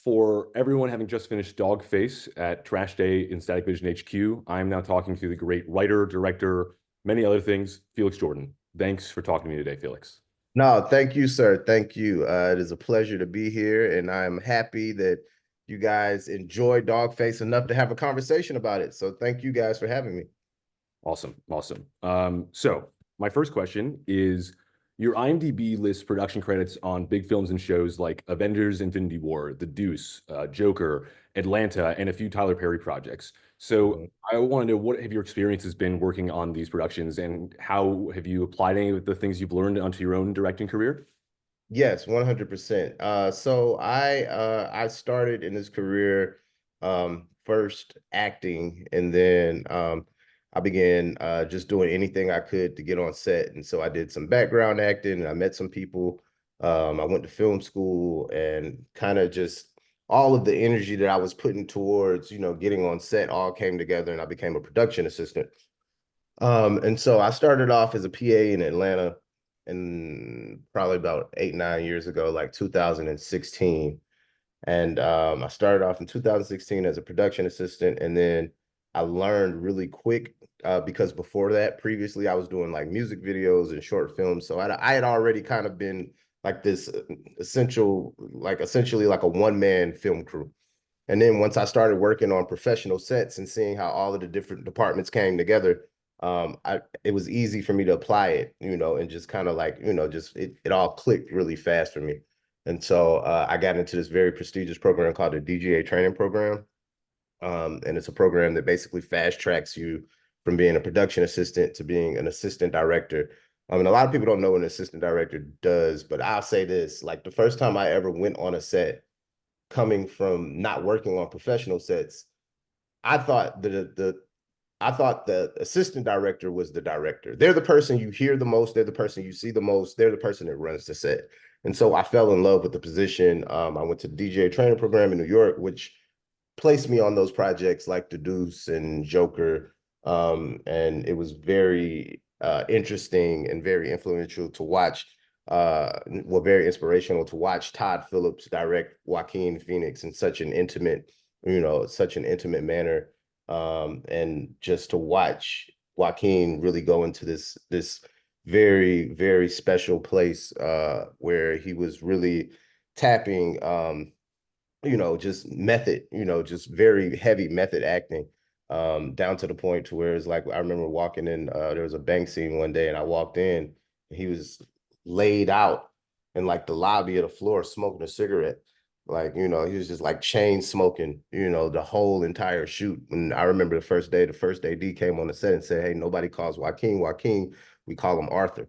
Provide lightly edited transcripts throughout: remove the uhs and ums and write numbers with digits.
For everyone having just finished Dogface at Trash Day in Static Vision HQ, I am now talking to the great writer, director, many other things, Felix Jordan. Thanks for talking to me today, Felix. No, thank you, sir. Thank you. It is a pleasure to be here, and I'm happy that you guys enjoy Dogface enough to have a conversation about it. So thank you guys for having me. Awesome, awesome. So my first question is your IMDb lists production credits on big films and shows like Avengers: Infinity War, The Deuce, Joker, Atlanta, and a few Tyler Perry projects. So Mhm. I want to know what have your experiences been working on these productions, and how have you applied any of the things you've learned onto your own directing career? Yes, 100%. So I started in this career first acting, and then I began just doing anything I could to get on set. And so I did some background acting, and I met some people. I went to film school, and kind of just all of the energy that I was putting towards, getting on set all came together, and I became a production assistant. And so I started off as a PA in Atlanta, and probably about 8, 9 years ago, like 2016. And I started off in 2016 as a production assistant, and then I learned really quick because before that, previously, I was doing like music videos and short films. So I had already kind of been like this essentially like a one-man film crew. And then once I started working on professional sets and seeing how all of the different departments came together, it was easy for me to apply it, and just kind of like, just it all clicked really fast for me. And so I got into this very prestigious program called the DGA training program. And it's a program that basically fast tracks you from being a production assistant to being an assistant director. I mean, a lot of people don't know what an assistant director does, but I'll say this, like the first time I ever went on a set, coming from not working on professional sets, I thought the assistant director was the director. They're the person you hear the most. They're the person you see the most. They're the person that runs the set. And so I fell in love with the position. I went to the DJ training program in New York, which placed me on those projects like The Deuce and Joker. And it was very interesting and very influential to watch. Very inspirational to watch Todd Phillips direct Joaquin Phoenix in such an intimate manner, and just to watch Joaquin really go into this very, very special place where he was really tapping just method, just very heavy method acting, down to the point to where it's like I remember walking in, there was a bank scene one day, and I walked in, and he was laid out in like the lobby of the floor smoking a cigarette. Like, he was just like chain smoking, the whole entire shoot. And I remember the first AD came on the set and said, "Hey, nobody calls Joaquin, we call him Arthur."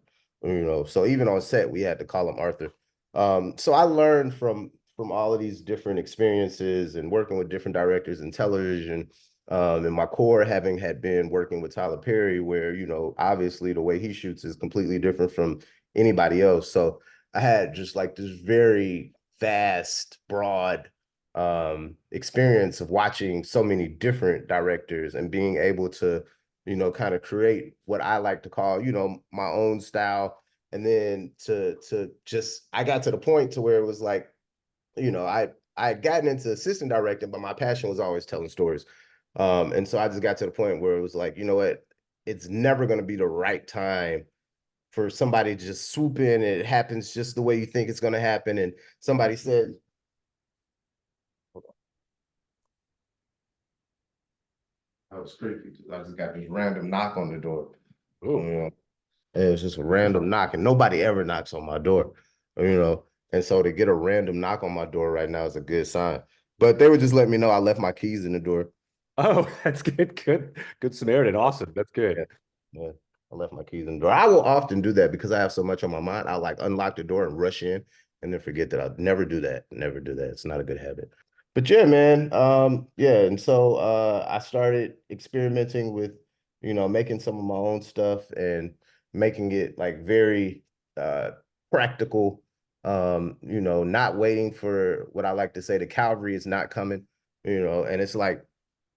So even on set, we had to call him Arthur. So I learned from all of these different experiences and working with different directors in television. And my core having had been working with Tyler Perry, where, obviously the way he shoots is completely different from anybody else. So I had just like this very vast, broad experience of watching so many different directors and being able to, kind of create what I like to call, my own style. And then to just I got to the point to where it was like, I had gotten into assistant directing, but my passion was always telling stories. And so I just got to the point where it was like, you know what, it's never going to be the right time for somebody to just swoop in, and it happens just the way you think it's going to happen. And somebody said, I was creepy. I just got this random knock on the door. You Oh, know, and it was just a random knock, and nobody ever knocks on my door, you know. And so to get a random knock on my door right now is a good sign. But they would just let me know I left my keys in the door. oh, that's good, good Samaritan. Awesome, that's Yeah, good. yeah. I left my keys in the door. I will often do that because I have so much on my mind. I'll like unlock the door and rush in and then forget that I'll never do that. Never do that. It's not a good habit. But yeah, man. Yeah. And so I started experimenting with, making some of my own stuff and making it like very practical. Not waiting for what I like to say, the cavalry is not coming, and it's like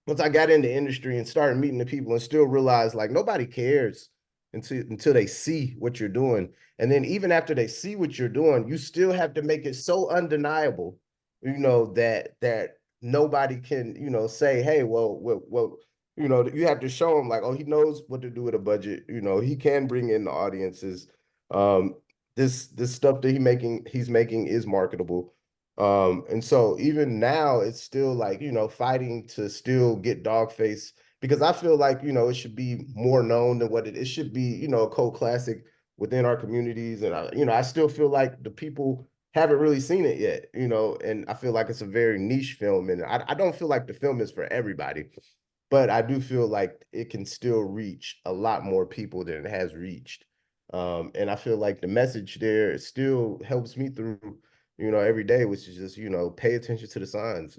once I got in the industry and started meeting the people and still realized like nobody cares until they see what you're doing. And then even after they see what you're doing, you still have to make it so undeniable, that nobody can, say, hey, well, you have to show him like, oh, he knows what to do with a budget. He can bring in the audiences. Um, this stuff that he's making is marketable. And so even now it's still like, fighting to still get Dogface because I feel like, it should be more known than what it should be, a cult classic within our communities. And I still feel like the people haven't really seen it yet, and I feel like it's a very niche film. And I don't feel like the film is for everybody, but I do feel like it can still reach a lot more people than it has reached. And I feel like the message there still helps me through, every day, which is just, pay attention to the signs,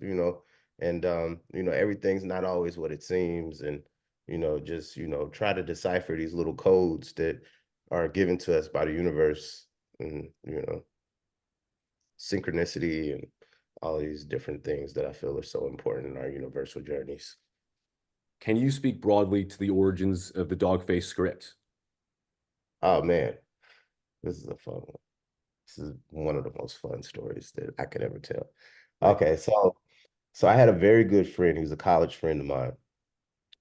and, everything's not always what it seems. And, just, try to decipher these little codes that are given to us by the universe and, synchronicity and all these different things that I feel are so important in our universal journeys. Can you speak broadly to the origins of the Dogface script? Oh man, this is a fun one. This is one of the most fun stories that I could ever tell. Right. Okay, so I had a very good friend. He was a college friend of mine.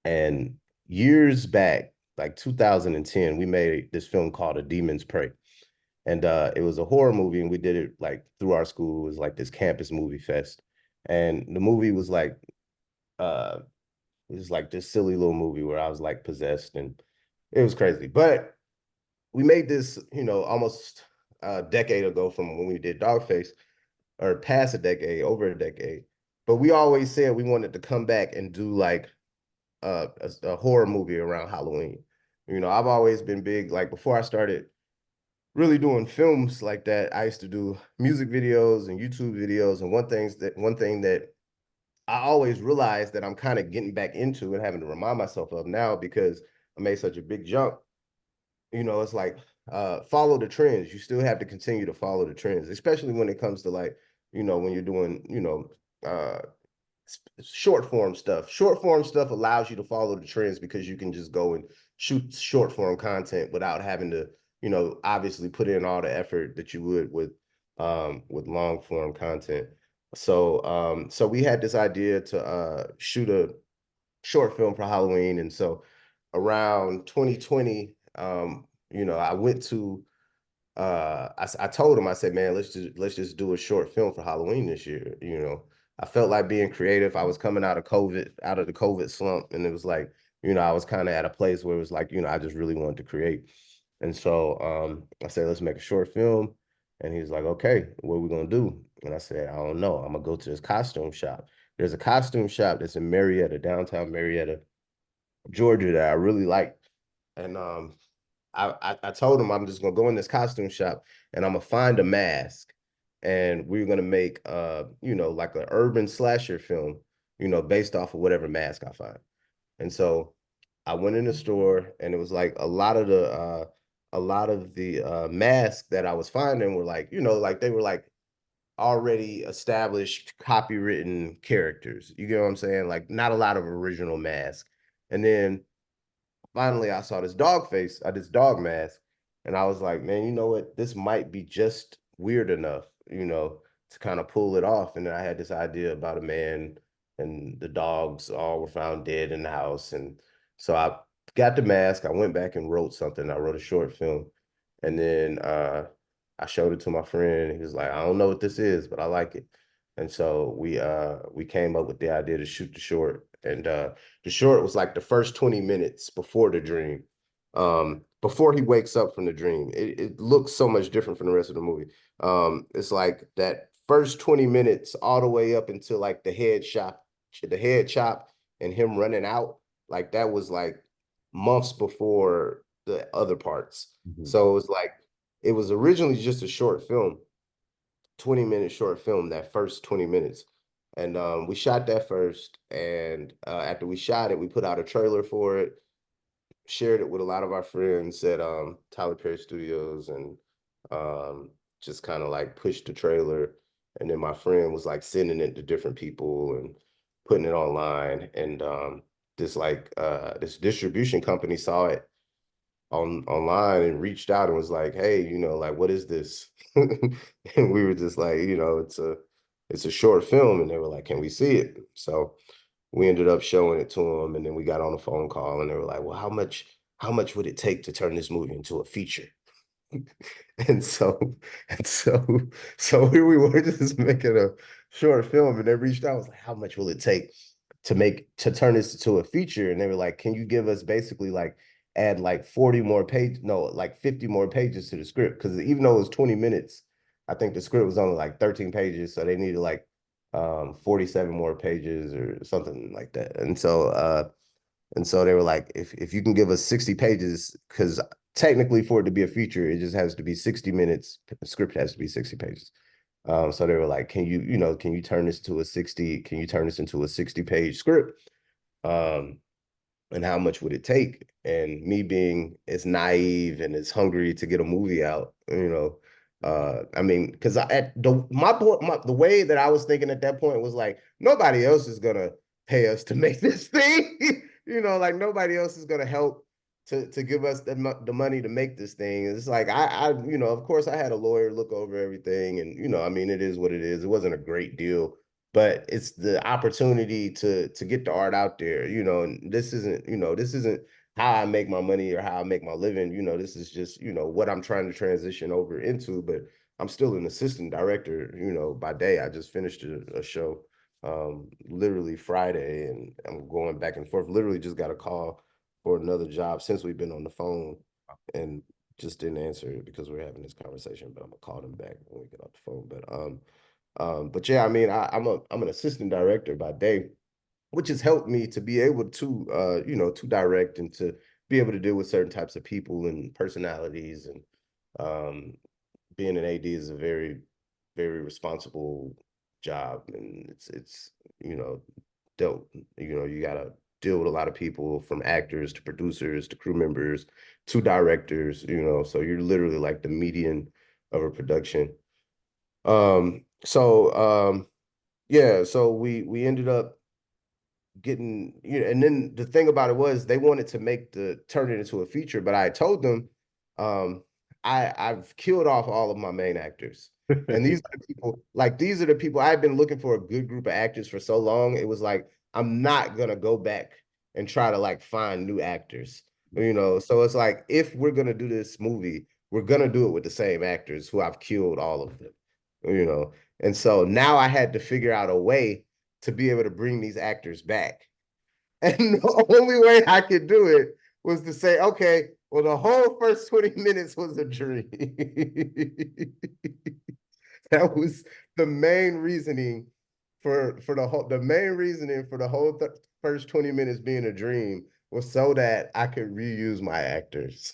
And years back, like 2010, we made this film called A Demon's Prey. And it was a horror movie, and we did it like through our school. It was like this campus movie fest. And the movie was like uh it was like this silly little movie where I was like possessed, and it was crazy. But we made this, almost a decade ago from when we did Dogface, or past a decade, over a decade. But we always said we wanted to come back and do like a horror movie around Halloween. I've always been big, like before I started really doing films like that, I used to do music videos and YouTube videos. And one thing that I always realize that I'm kind of getting back into and having to remind myself of now because I made such a big jump. It's like follow the trends. You still have to continue to follow the trends, especially when it comes to like, when you're doing, short form stuff. Short form stuff allows you to follow the trends because you can just go and shoot short form content without having to, obviously put in all the effort that you would with long form content. So we had this idea to shoot a short film for Halloween. And so around 2020, I went to I told him, I said, man, let's just do a short film for Halloween this year. I felt like being creative. I was coming out of the COVID slump, and it was like, I was kind of at a place where it was like, I just really wanted to create. And so I said, let's make a short film. And he's like, okay, what are we gonna do? And I said, I don't know. I'm gonna go to this costume shop. There's a costume shop that's in Marietta, downtown Marietta, Georgia, that I really like. And I told him I'm just gonna go in this costume shop and I'm gonna find a mask, and we're gonna make like an urban slasher film, based off of whatever mask I find. And so I went in the store, and it was like a lot of the masks that I was finding were like, like they were like already established copywritten characters. You get what I'm saying? Like not a lot of original masks. And then finally I saw this dog mask, and I was like, man, you know what? This might be just weird enough, to kind of pull it off. And then I had this idea about a man and the dogs all were found dead in the house. And so I got the mask. I went back and wrote something. I wrote a short film. And then I showed it to my friend. He was like, I don't know what this is, but I like it. And so we came up with the idea to shoot the short. And the short was like the first 20 minutes before the dream. Before he wakes up from the dream. It looks so much different from the rest of the movie. It's like that first 20 minutes all the way up until like the head chop and him running out. Like that was like months before the other parts. Mhm. So it was originally just a short film, 20-minute short film, that first 20 minutes. And we shot that first. And after we shot it, we put out a trailer for it, shared it with a lot of our friends at Tyler Perry Studios, and just kind of like pushed the trailer. And then my friend was like sending it to different people and putting it online. And this distribution company saw it online and reached out and was like, hey, like, what is this? And we were just like, it's a short film. And they were like, can we see it? So we ended up showing it to them, and then we got on a phone call, and they were like, well, how much would it take to turn this movie into a feature? And so, and so, so here we were just making a short film, and they reached out. I was like, how much will it take to turn this into a feature? And they were like, can you give us basically like add like 40 more pages, no, like 50 more pages to the script? Because even though it was 20 minutes, I think the script was only like 13 pages, so they needed like 47 more pages or something like that. And so they were like, if you can give us 60 pages, because technically for it to be a feature, it just has to be 60 minutes. The script has to be 60 pages. So they were like, can you turn this to a 60, can you turn this into a 60-page script? And how much would it take? And me being as naive and as hungry to get a movie out, I mean, because the way that I was thinking at that point was like, nobody else is gonna pay us to make this thing. Like nobody else is gonna help to give us the money to make this thing. It's like of course I had a lawyer look over everything, and I mean, it is what it is. It wasn't a great deal, but it's the opportunity to get the art out there, and this isn't how I make my money or how I make my living. This is just, what I'm trying to transition over into, but I'm still an assistant director, by day. I just finished a show literally Friday, and I'm going back and forth. Literally just got a call for another job since we've been on the phone, and just didn't answer it because we're having this conversation, but I'm gonna call them back when we get off the phone. But yeah, I mean, I'm an assistant director by day, which has helped me to be able to to direct and to be able to deal with certain types of people and personalities. And being an AD is a very, very responsible job, and it's dealt you gotta deal with a lot of people, from actors to producers to crew members to directors. So you're literally like the median of a production. Yeah, so we ended up getting, and then the thing about it was they wanted to turn it into a feature, but I told them, um, I've killed off all of my main actors. And these are the people I've been looking for, a good group of actors for so long. It was like, I'm not gonna go back and try to like find new actors. So it's like, if we're gonna do this movie, we're gonna do it with the same actors who I've killed all of them, you know. And so now I had to figure out a way to be able to bring these actors back. And the only way I could do it was to say, okay, well, the whole first 20 minutes was a dream. That was the main reasoning the main reasoning for the whole first 20 minutes being a dream, was so that I could reuse my actors.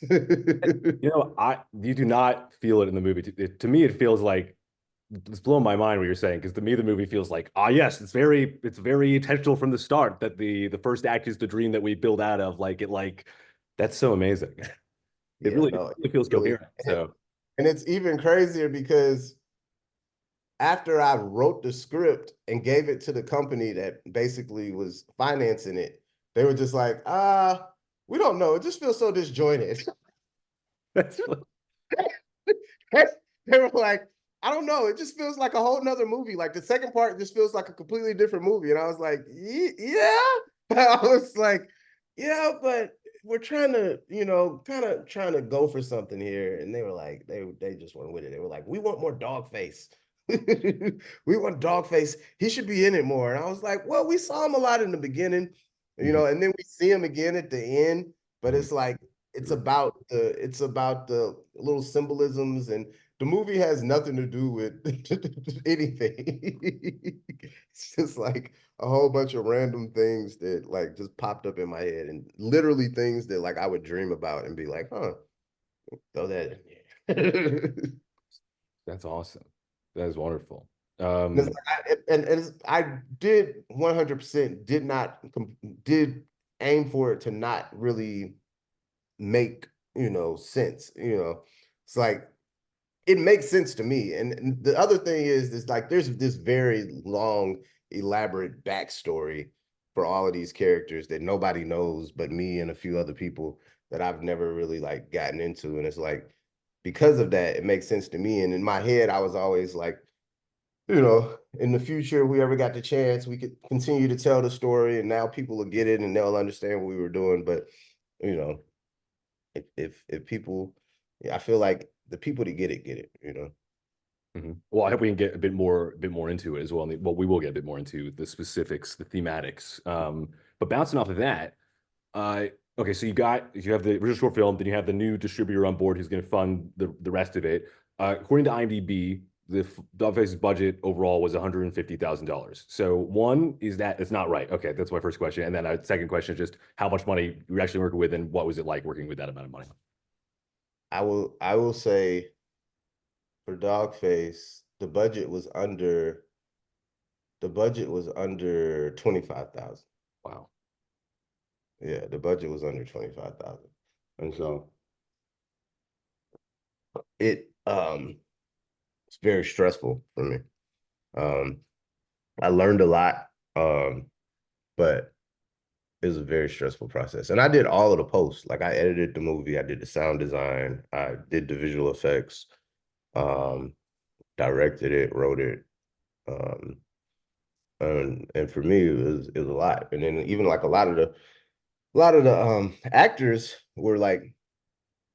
You do not feel it in the movie. To me, it feels like it's blowing my mind what you're saying, because to me the movie feels like, yes, it's very intentional from the start that the first act is the dream that we build out of. That's so amazing. It Yeah, really, no, it really feels really. coherent. So And it's even crazier because after I wrote the script and gave it to the company that basically was financing it, they were just like, we don't know. It just feels so disjointed. that's really, They were like, I don't know. It just feels like a whole nother movie. Like the second part just feels like a completely different movie. And I was like, yeah. I was like, yeah, but we're trying to, kind of trying to go for something here. And they were like, they just went with it. They were like, we want more Dogface. We want Dogface. He should be in it more. And I was like, well, we saw him a lot in the beginning, Mhm, and then we see him again at the end. But mhm. it's like, it's about the little symbolisms, and the movie has nothing to do with anything. It's just like a whole bunch of random things that like just popped up in my head, and literally things that like I would dream about and be like, huh, throw that in there. That's awesome. That is wonderful. And, I did 100% did aim for it to not really make sense. It's like, it makes sense to me. And the other thing is like, there's this very long, elaborate backstory for all of these characters that nobody knows but me and a few other people, that I've never really like gotten into. And it's like, because of that, it makes sense to me. And in my head, I was always like, in the future, if we ever got the chance, we could continue to tell the story, and now people will get it and they'll understand what we were doing. But you know, if people, I feel like the people that get it. Well, I hope we can get a bit more into it as well. Well, we will get a bit more into the specifics, the thematics. But bouncing off of that, uh, okay, so you have the original short film, then you have the new distributor on board who's going to fund the rest of it. According to IMDb, the Dogface's budget overall was $150,000. So one is that it's not right. Okay, that's my first question, and then a second question is just how much money you were actually working with, and what was it like working with that amount of money? I will say for Dogface, the budget was under 25,000. Wow. Yeah, the budget was under 25,000. And so it's very stressful for me. Um I learned a lot, but it was a very stressful process. And I did all of the posts. Like I edited the movie, I did the sound design, I did the visual effects, um, directed it, wrote it. Um, and for me it was a lot. And then even like a lot of the actors were like,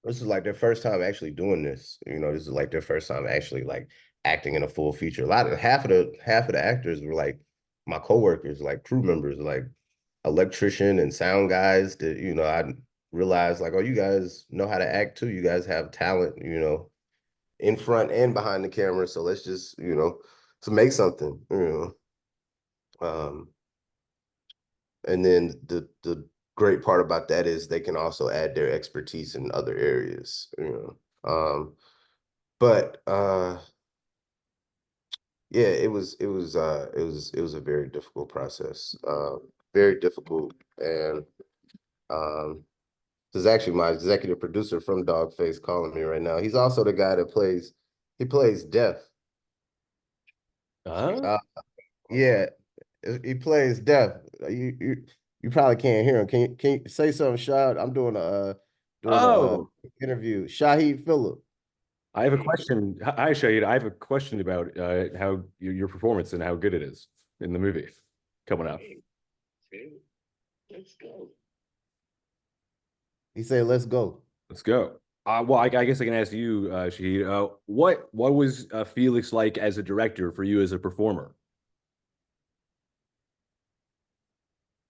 this is like their first time actually doing this. This is like their first time actually like acting in a full feature. Half of the actors were like my coworkers, like crew members, like electrician and sound guys that, I realized like, oh, you guys know how to act too. You guys have talent, in front and behind the camera. So let's just, to make something. Um, and then the great part about that is they can also add their expertise in other areas. But yeah, it was a very difficult process. Very difficult. And this is actually my executive producer from Dogface calling me right now. He's also the guy that plays Death. Uh, Uh, yeah, he plays Death. You probably can't hear him. Can you say something, Shad? I'm doing a oh, interview. Shahid Phillip. I have a question. Hi, Shahid. I have a question about how your performance and how good it is in the movie coming up. Okay, let's go. He said, "Let's go." Let's go. Well, I guess I can ask you, Shahid. What was Felix like as a director for you as a performer?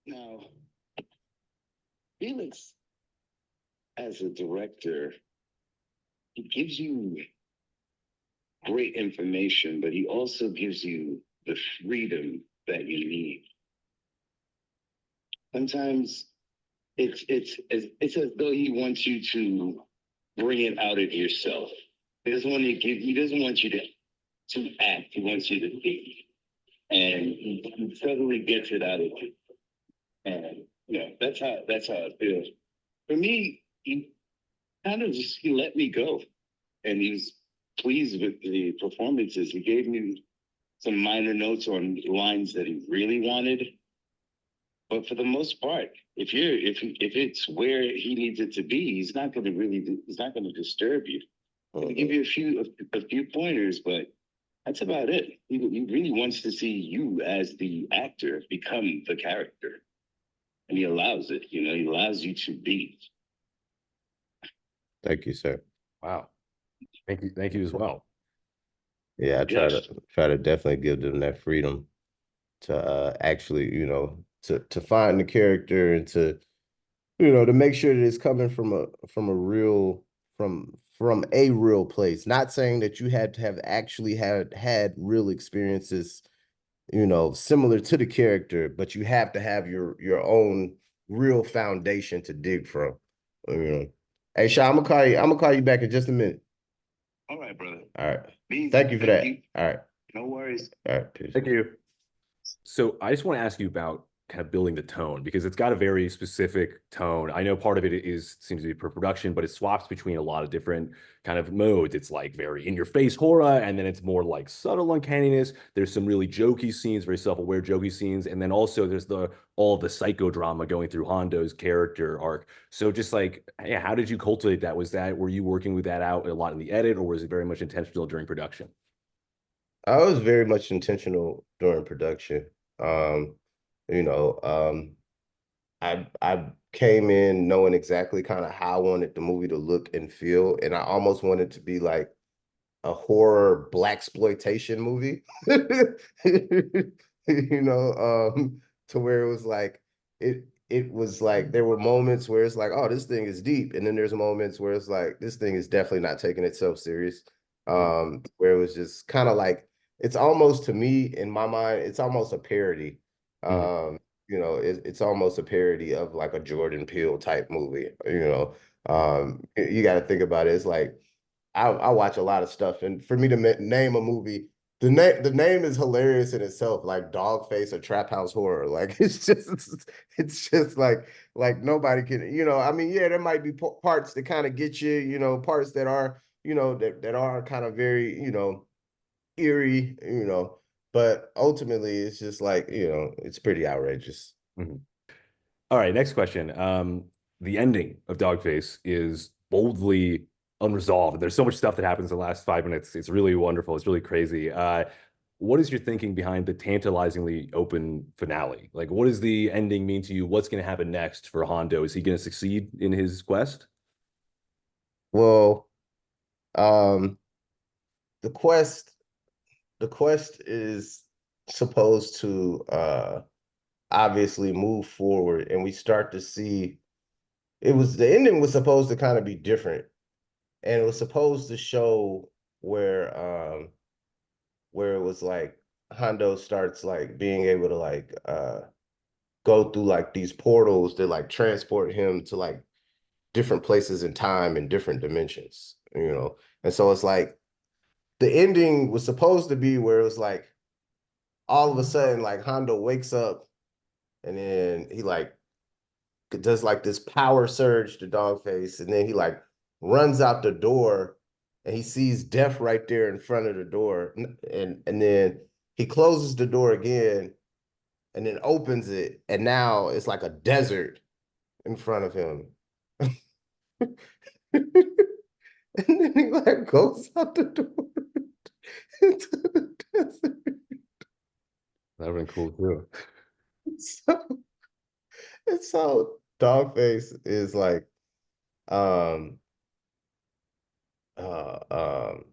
Now, Felix, as a director, he gives you great information, but he also gives you the freedom that you need. Sometimes it's as though he wants you to bring it out of yourself. He doesn't want you to act. He wants you to be. And he suddenly gets it out of you. And that's how it feels. For me, he kind of he let me go. And he was pleased with the performances. He gave me some minor notes on lines that he really wanted. But for the most part, if it's where he needs it to be, he's not going to disturb you. He'll give you a few pointers, but that's about it. He really wants to see you as the actor become the character, and he allows it. He allows you to be. Thank you, sir. Wow. Thank you as well. Yeah, I Yes. try to definitely give them that freedom to actually, to find the character and to make sure that it's coming from a real from a real place. Not saying that you had to have actually had real experiences, similar to the character, but you have to have your own real foundation to dig from. Hey, Sha, I'm gonna call you back in just a minute. All right, brother. All right. Peace. Thank you for Thank that. you. All right. No worries. All right. Peace. Thank you. So I just want to ask you about kind of building the tone because it's got a very specific tone. I know part of it seems to be per production, but it swaps between a lot of different kind of modes. It's like very in your face horror, and then it's more like subtle uncanniness. There's some really jokey scenes, very self-aware jokey scenes, and then also there's all the psychodrama going through Hondo's character arc. So just like, yeah, how did you cultivate that? Were you working with that out a lot in the edit, or was it very much intentional during production? I was very much intentional during production. Um, you know, I came in knowing exactly kind of how I wanted the movie to look and feel, and I almost wanted to be like a horror blaxploitation movie. You know, to where it was like it was like there were moments where it's like, oh, this thing is deep, and then there's moments where it's like this thing is definitely not taking itself serious. Where it was just kind of like it's almost to me in my mind, it's almost a parody. Mhm. You know, it's almost a parody of like a Jordan Peele type movie. You know, you got to think about it. It's like I watch a lot of stuff, and for me to name a movie, the name is hilarious in itself, like Dogface or Trap House Horror. Like it's just like nobody can, you know. I mean, yeah, there might be parts that kind of get you, you know, parts that are, you know, that are kind of very, you know, eerie, you know, but ultimately it's just like, you know, it's pretty outrageous. Mhm. All right, next question. The ending of Dogface is boldly unresolved. There's so much stuff that happens in the last 5 minutes. It's really wonderful. It's really crazy. What is your thinking behind the tantalizingly open finale? Like, what does the ending mean to you? What's going to happen next for Hondo? Is he going to succeed in his quest? Well, um, the quest the quest is supposed to obviously move forward, and we start to see the ending was supposed to kind of be different, and it was supposed to show where it was like Hondo starts like being able to like go through like these portals that like transport him to like different places in time and different dimensions, you know. And so it's like the ending was supposed to be where it was like all of a sudden like Hondo wakes up, and then he like does like this power surge to Dogface, and then he like runs out the door, and he sees death right there in front of the door, and then he closes the door again, and then opens it, and now it's like a desert in front of him. And then he like goes out the door into the desert. That would have been cool too. So, and so Dogface is like, um, uh, um,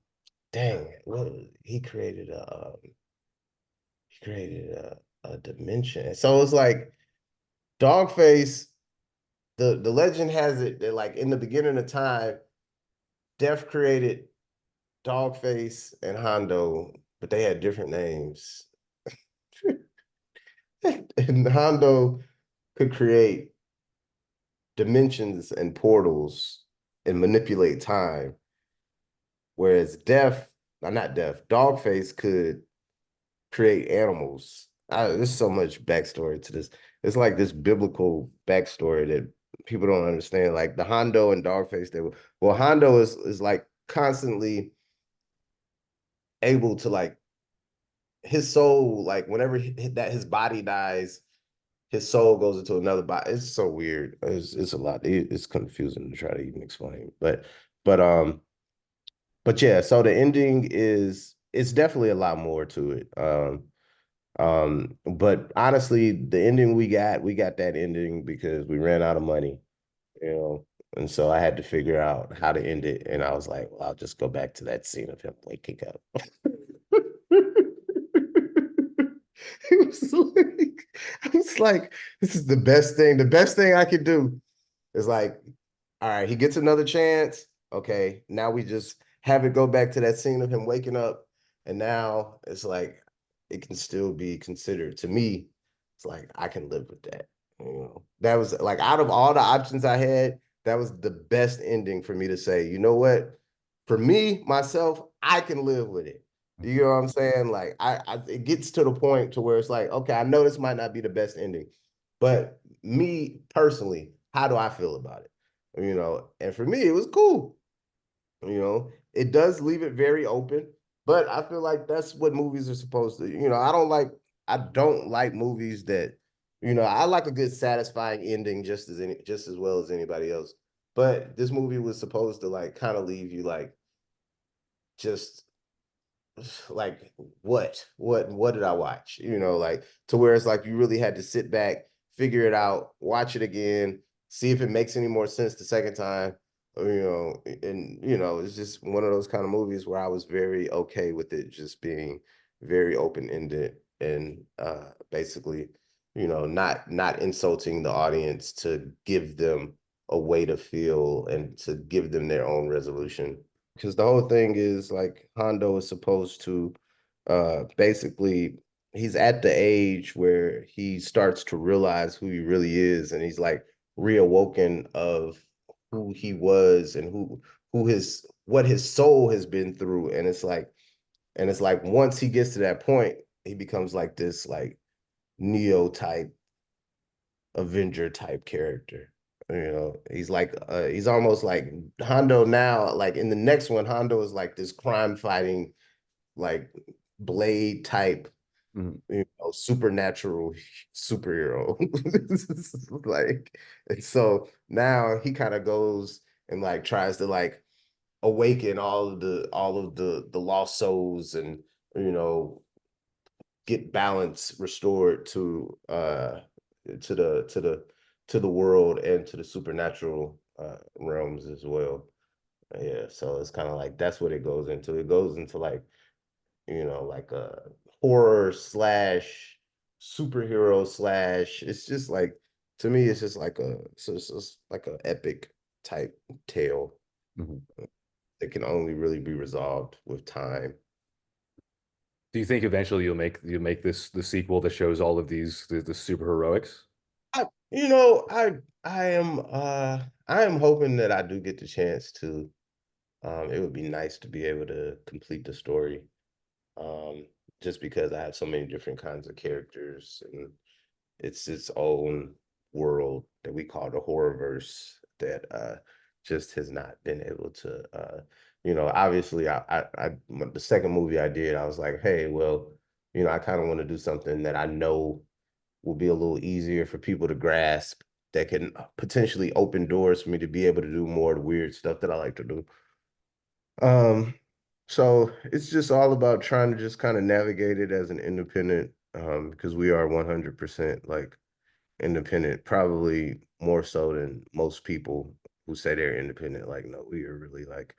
dang, what he created a dimension. So it's like Dogface, the legend has it that like in the beginning of time, Death created Dogface and Hondo, but they had different names. And Hondo could create dimensions and portals and manipulate time, whereas not Death, Dogface could create animals. There's so much backstory to this. It's like this biblical backstory that people don't understand. Like the Hondo and Dogface, Hondo is like constantly able to like his soul, like whenever that his body dies, his soul goes into another body. It's so weird. It's a lot. It's confusing to try to even explain. But but yeah. So the ending is it's definitely a lot more to it. But honestly, the ending we got that ending because we ran out of money, you know. And so I had to figure out how to end it. And I was like, well, I'll just go back to that scene of him waking up. It was like, I was like, this is the best thing. The best thing I could do is like, all right, he gets another chance. Okay, now we just have it go back to that scene of him waking up. And now it's like, it can still be considered to me. It's like, I can live with that. You know, that was like out of all the options I had, that was the best ending for me to say, you know what? For me, myself, I can live with it. You know what I'm saying? Like it gets to the point to where it's like, okay, I know this might not be the best ending, but me personally, how do I feel about it? You know, and for me, it was cool. You know, it does leave it very open, but I feel like that's what movies are supposed to. You know, I don't like movies that, you know, I like a good satisfying ending just as well as anybody else. But this movie was supposed to like kind of leave you like just like what did I watch? You know, like to where it's like you really had to sit back, figure it out, watch it again, see if it makes any more sense the second time. You know, and you know, it's just one of those kind of movies where I was very okay with it just being very open-ended and basically, you know, not insulting the audience to give them a way to feel and to give them their own resolution. Because the whole thing is like Hondo is supposed to basically he's at the age where he starts to realize who he really is, and he's like reawoken of who he was and who his what his soul has been through. And it's like once he gets to that point, he becomes like this like Neo type Avenger type character. You know, he's almost like Hondo now. Like in the next one, Hondo is like this crime fighting, like Blade type, Mhm. you know, supernatural superhero. Like, and so now he kind of goes and like tries to like awaken all of the lost souls and you know get balance restored to the world and to the supernatural realms as well. Yeah, so it's kind of like that's what it goes into. It goes into like, you know, like a horror slash superhero slash. It's just like to me, it's just like it's just like a epic type tale Mhm. that can only really be resolved with time. Do you think eventually you'll make this the sequel that shows all of the super heroics? You know, I am hoping that I do get the chance to. It would be nice to be able to complete the story. Um, just because I have so many different kinds of characters and it's its own world that we call the horrorverse that just has not been able to you know, obviously the second movie I did, I was like, hey, well, you know, I kind of want to do something that I know will be a little easier for people to grasp that can potentially open doors for me to be able to do more of the weird stuff that I like to do. Um, so it's just all about trying to just kind of navigate it as an independent, because we are 100% like independent, probably more so than most people who say they're independent. Like, no, we are really like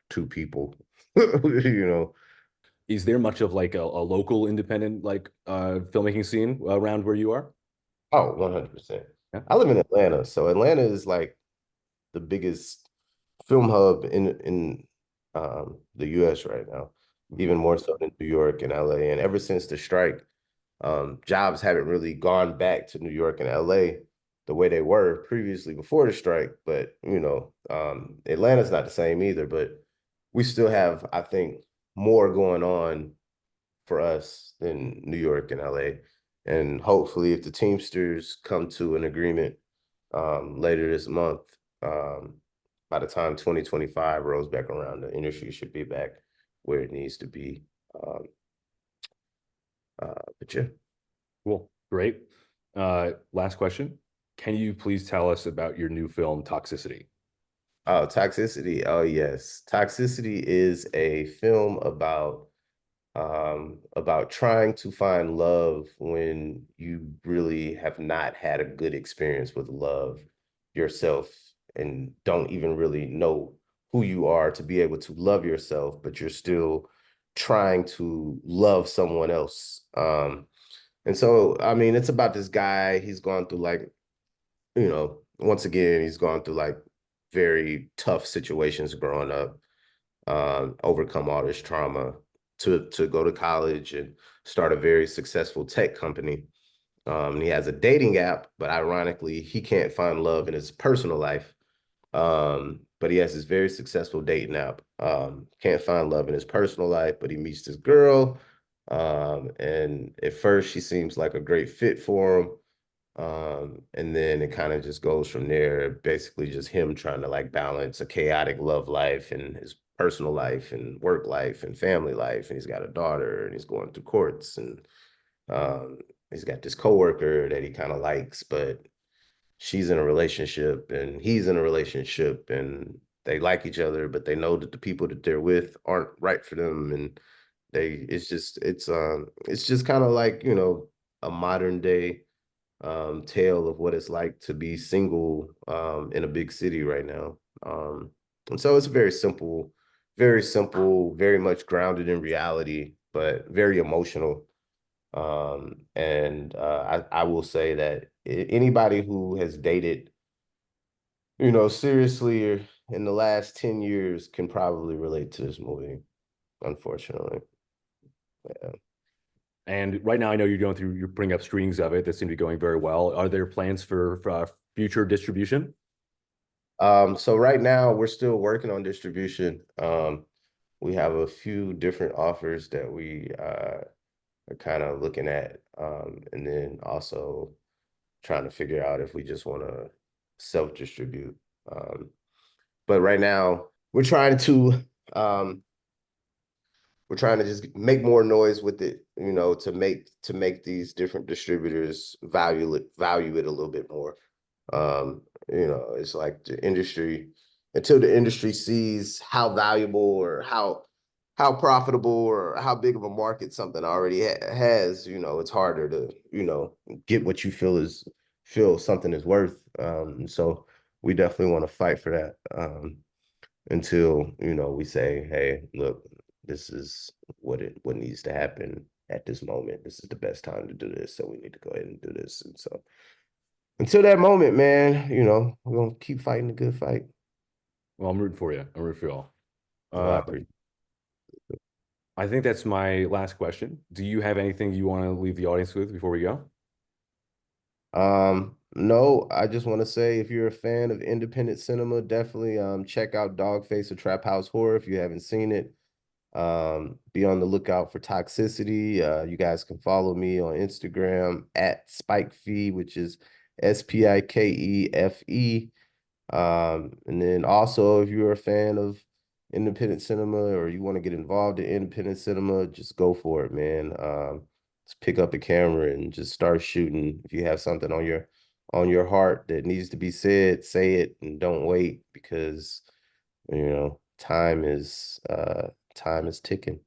two people, you know. Is there much of like a local independent like filmmaking scene around where you are? Oh, 100%. Yeah. I live in Atlanta, so Atlanta is like the biggest film hub in the US right now, Mhm. even more so than New York and LA. And ever since the strike, jobs haven't really gone back to New York and LA the way they were previously before the strike. But you know, Atlanta's not the same either. But we still have, I think, more going on for us than New York and LA. And hopefully, if the Teamsters come to an agreement later this month, um, by the time 2025 rolls back around, the industry should be back where it needs to be. Um, but yeah. Cool. Great. Last question. Can you please tell us about your new film, Toxicity? Oh, Toxicity. Oh, yes. Toxicity is a film about trying to find love when you really have not had a good experience with love yourself and don't even really know who you are to be able to love yourself, but you're still trying to love someone else. And so, I mean, it's about this guy. He's gone through like, you know, once again, he's gone through like very tough situations growing up, overcome all this trauma to go to college and start a very successful tech company. He has a dating app, but ironically, he can't find love in his personal life. But he has this very successful dating app. Can't find love in his personal life, but he meets this girl. And at first, she seems like a great fit for him. And then it kind of just goes from there, basically just him trying to like balance a chaotic love life and his personal life and work life and family life. And he's got a daughter and he's going through courts and um, he's got this coworker that he kind of likes, but she's in a relationship and he's in a relationship and they like each other, but they know that the people that they're with aren't right for them. And It's just kind of like, you know, a modern day tale of what it's like to be single in a big city right now. And so it's very simple, very much grounded in reality, but very emotional. And I will say that anybody who has dated, you know, seriously in the last 10 years can probably relate to this movie, unfortunately. Yeah. And right now, I know you're putting up screenings of it that seem to be going very well. Are there plans for future distribution? So right now we're still working on distribution. We have a few different offers that we are kind of looking at, and then also trying to figure out if we just want to self-distribute. But right now um, we're trying to just make more noise with it, you know, to make these different distributors value it a little bit more. You know, it's like the industry, until the industry sees how valuable or how profitable or how big of a market something already has, you know, it's harder to, you know, get what you feel something is worth. So we definitely want to fight for that. Until, you know, we say, hey, look, this is what needs to happen at this moment. This is the best time to do this, so we need to go ahead and do this. And so until that moment, man, you know, we're gonna keep fighting the good fight. Well, I'm rooting for you. I'm rooting for you all. Well, I appreciate I think that's my last question. Do you have anything you want to leave the audience with before we go? No, I just want to say if you're a fan of independent cinema, definitely check out Dogface or Trap House Horror if you haven't seen it. Be on the lookout for Toxicity. You guys can follow me on Instagram at Spikefe, which is Spikefe. And then also, if you're a fan of independent cinema or you want to get involved in independent cinema, just go for it, man. Just pick up a camera and just start shooting. If you have something on your heart that needs to be said, say it and don't wait, because you know time is ticking.